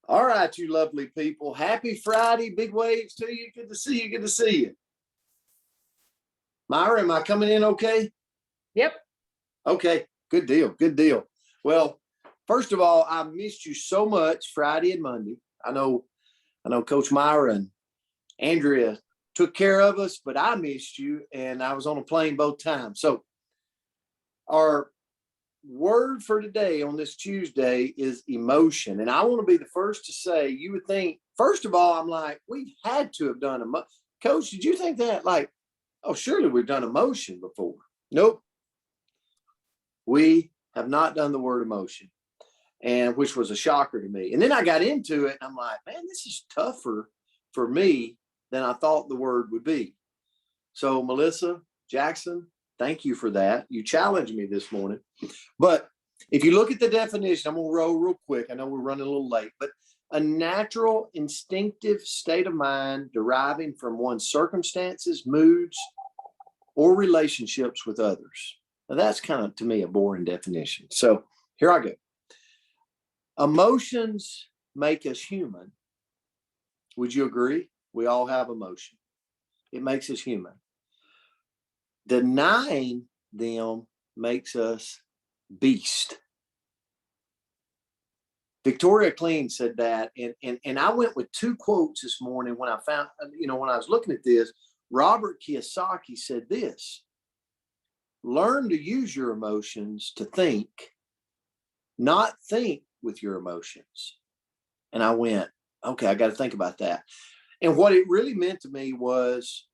All right, you lovely people. Happy Friday. Big waves to you. Good to see you. Good to see you. Myra, am I coming in okay? Yep. Okay. Good deal. Good deal. Well, first of all, I missed you so much Friday and Monday. I know Coach Myra and Andrea took care of us, but I missed you and I was on a plane both times. So our word for today on this Tuesday is emotion. And I want to be the first to say, you would think, first of all, I'm like, we had to have done Coach, did you think that? Like, oh, surely we've done emotion before. Nope. We have not done the word emotion, and which was a shocker to me. And then I got into it and I'm like, man, this is tougher for me than I thought the word would be. So Melissa Jackson, thank you for that. You challenged me this morning. But if you look at the definition, I'm going to roll real quick. I know we're running a little late, but a natural, instinctive state of mind deriving from one's circumstances, moods, or relationships with others. Now, that's kind of, to me, a boring definition. So here I go. Emotions make us human. Would you agree? We all have emotion. It makes us human. Denying them makes us beast. Victoria Clean said that, and I went with two quotes this morning when I found, when I was looking at this. Robert Kiyosaki said this: learn to use your emotions to think, not think with your emotions. And I went, okay, I got to think about that. And what it really meant to me was,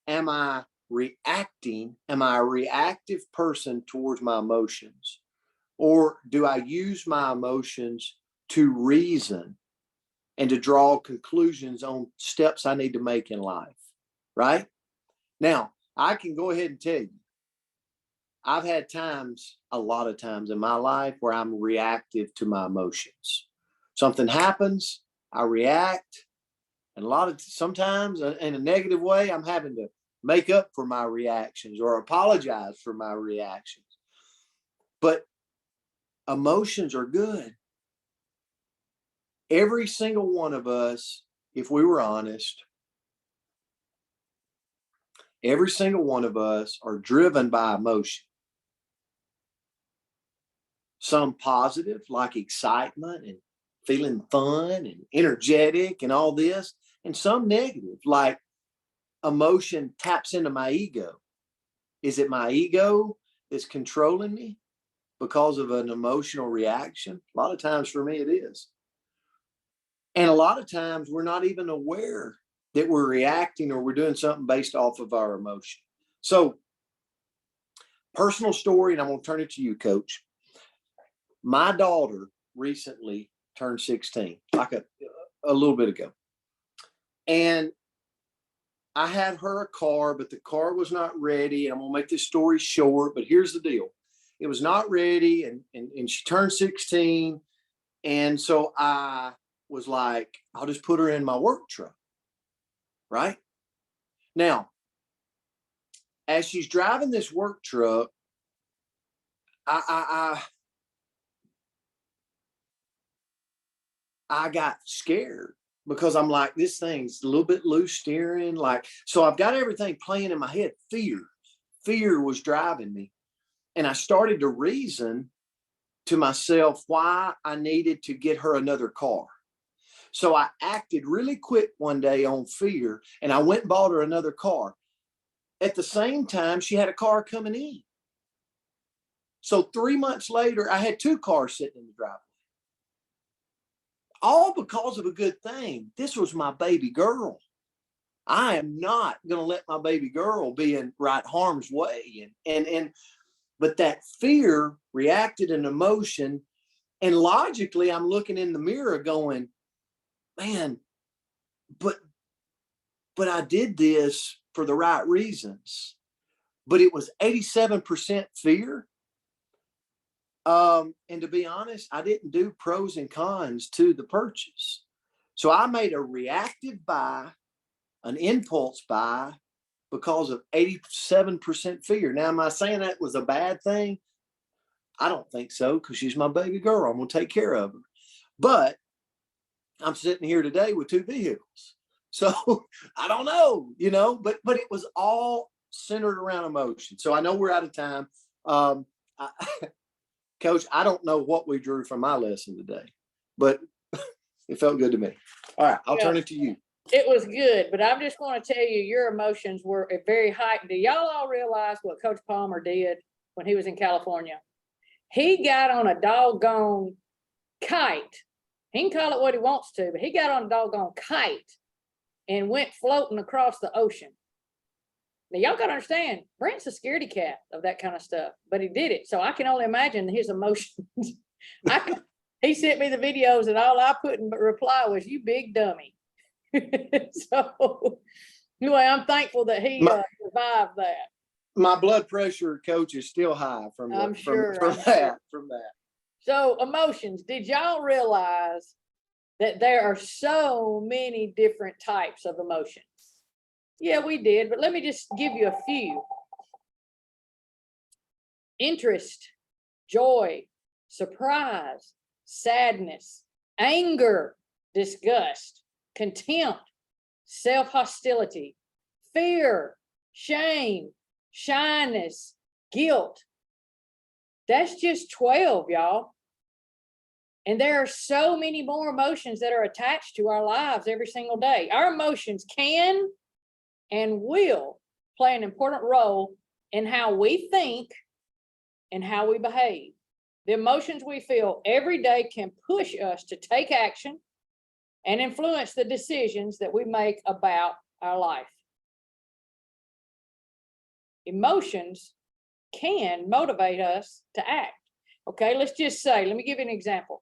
am I reacting? Am I a reactive person towards my emotions? Or do I use my emotions to reason and to draw conclusions on steps I need to make in life? Right? Now, I can go ahead and tell you, I've had times, a lot of times in my life, where I'm reactive to my emotions. Something happens, I react, and sometimes in a negative way, I'm having to make up for my reactions or apologize for my reactions. But emotions are good. Every single one of us, if we were honest, every single one of us are driven by emotion. Some positive, like excitement and feeling fun and energetic and all this, and some negative, like emotion taps into my ego. Is it my ego that's controlling me because of an emotional reaction? A lot of times for me, it is. And a lot of times we're not even aware that we're reacting or we're doing something based off of our emotion. So, personal story, and I'm going to turn it to you, Coach. My daughter recently turned 16, like a little bit ago. And I had her a car, but the car was not ready. And I'm going to make this story short, but here's the deal. It was not ready, and she turned 16. And so I was like, I'll just put her in my work truck. Right? Now, as she's driving this work truck, I got scared because I'm like, this thing's a little bit loose steering. So I've got everything playing in my head. Fear was driving me. And I started to reason to myself why I needed to get her another car. So I acted really quick one day on fear, and I went and bought her another car. At the same time, she had a car coming in. So 3 months later, I had two cars sitting in the driveway. All because of a good thing. This was my baby girl. I am not going to let my baby girl be in right harm's way. But that fear reacted in emotion. And logically, I'm looking in the mirror going, man, but I did this for the right reasons. But it was 87% fear. And to be honest, I didn't do pros and cons to the purchase. So I made a reactive buy, an impulse buy, because of 87% fear. Now, am I saying that was a bad thing? I don't think so, because she's my baby girl. I'm going to take care of her. But I'm sitting here today with 2 vehicles. So I don't know, you know, but it was all centered around emotion. So I know we're out of time. I, Coach, I don't know what we drew from my lesson today, but it felt good to me. All right, I'll turn it to you. It was good, but I'm just going to tell you, your emotions were very heightened. Do y'all all realize what Coach Palmer did when he was in California? He got on a doggone kite. He can call it what he wants to, but he got on a doggone kite and went floating across the ocean. Now, y'all got to understand, Brent's a scaredy cat of that kind of stuff, but he did it. So I can only imagine his emotions. He sent me the videos, and all I put in reply was, "You big dummy." So anyway, I'm thankful that he survived that. My blood pressure, Coach, is still high from that. So emotions, did y'all realize that there are so many different types of emotions? Yeah, we did, but let me just give you a few. Interest, joy, surprise, sadness, anger, disgust, contempt, self-hostility, fear, shame, shyness, guilt. That's just 12, y'all. And there are so many more emotions that are attached to our lives every single day. Our emotions can and will play an important role in how we think and how we behave. The emotions we feel every day can push us to take action and influence the decisions that we make about our life. Emotions can motivate us to act. Okay, let's just say, let me give you an example.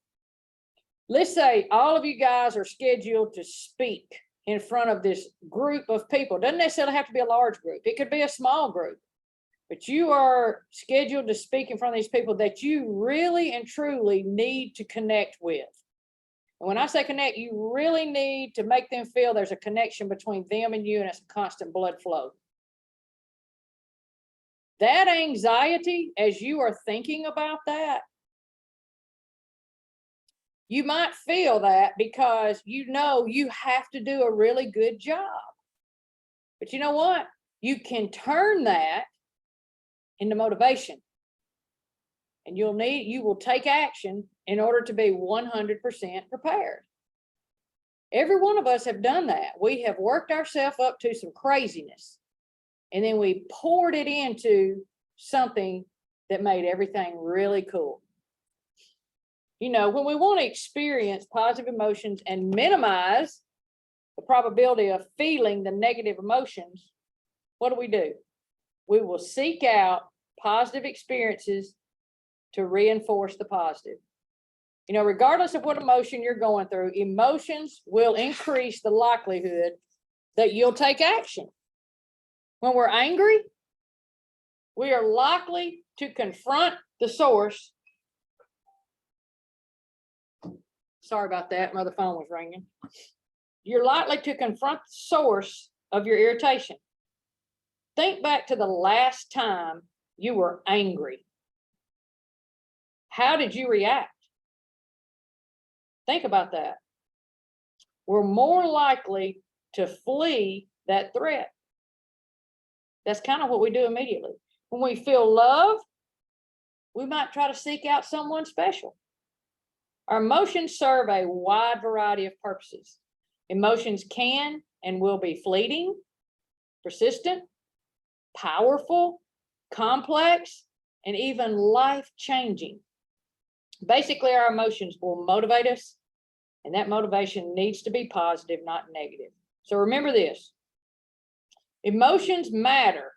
Let's say all of you guys are scheduled to speak in front of this group of people. Doesn't necessarily have to be a large group. It could be a small group. But you are scheduled to speak in front of these people that you really and truly need to connect with. And when I say connect, you really need to make them feel there's a connection between them and you, and it's a constant blood flow. That anxiety, as you are thinking about that, you might feel that because you know you have to do a really good job. But you know what? You can turn that into motivation. And you will take action in order to be 100% prepared. Every one of us have done that. We have worked ourselves up to some craziness, and then we poured it into something that made everything really cool. You know, when we want to experience positive emotions and minimize the probability of feeling the negative emotions, what do? We will seek out positive experiences to reinforce the positive. You know, regardless of what emotion you're going through, emotions will increase the likelihood that you'll take action. When we're angry, we are likely to confront the source. Sorry about that, my other phone was ringing. You're likely to confront the source of your irritation. Think back to the last time you were angry. How did you react? Think about that. We're more likely to flee that threat. That's kind of what we do immediately. When we feel love, we might try to seek out someone special. Our emotions serve a wide variety of purposes. Emotions can and will be fleeting, persistent, powerful, complex, and even life-changing. Basically, our emotions will motivate us, and that motivation needs to be positive, not negative. So remember this: emotions matter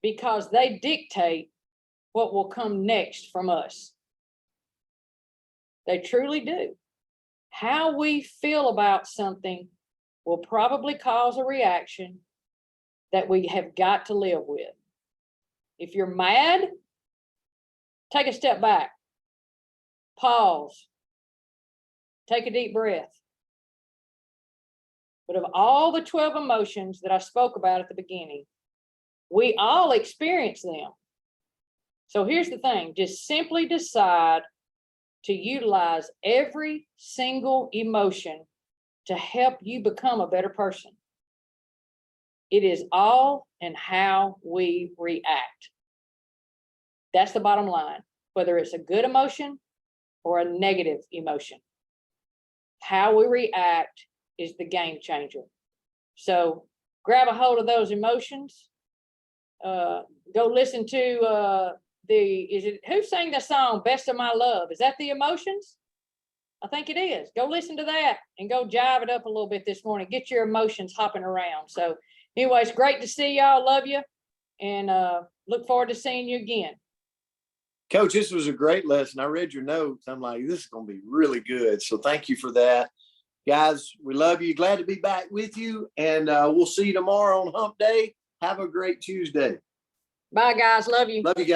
because they dictate what will come next from us. They truly do. How we feel about something will probably cause a reaction that we have got to live with. If you're mad, take a step back. Pause. Take a deep breath. But of all the 12 emotions that I spoke about at the beginning, we all experience them. So here's the thing: just simply decide to utilize every single emotion to help you become a better person. It is all in how we react. That's the bottom line, whether it's a good emotion or a negative emotion. How we react is the game changer. So grab a hold of those emotions. Go listen to who sang the song Best of My Love? Is that the Emotions? I think it is. Go listen to that and go jive it up a little bit this morning. Get your emotions hopping around. So anyways, great to see y'all. Love you. And look forward to seeing you again. Coach, this was a great lesson. I read your notes. I'm like, this is going to be really good. So thank you for that. Guys, we love you. Glad to be back with you. And we'll see you tomorrow on Hump Day. Have a great Tuesday. Bye, guys. Love you. Love you guys.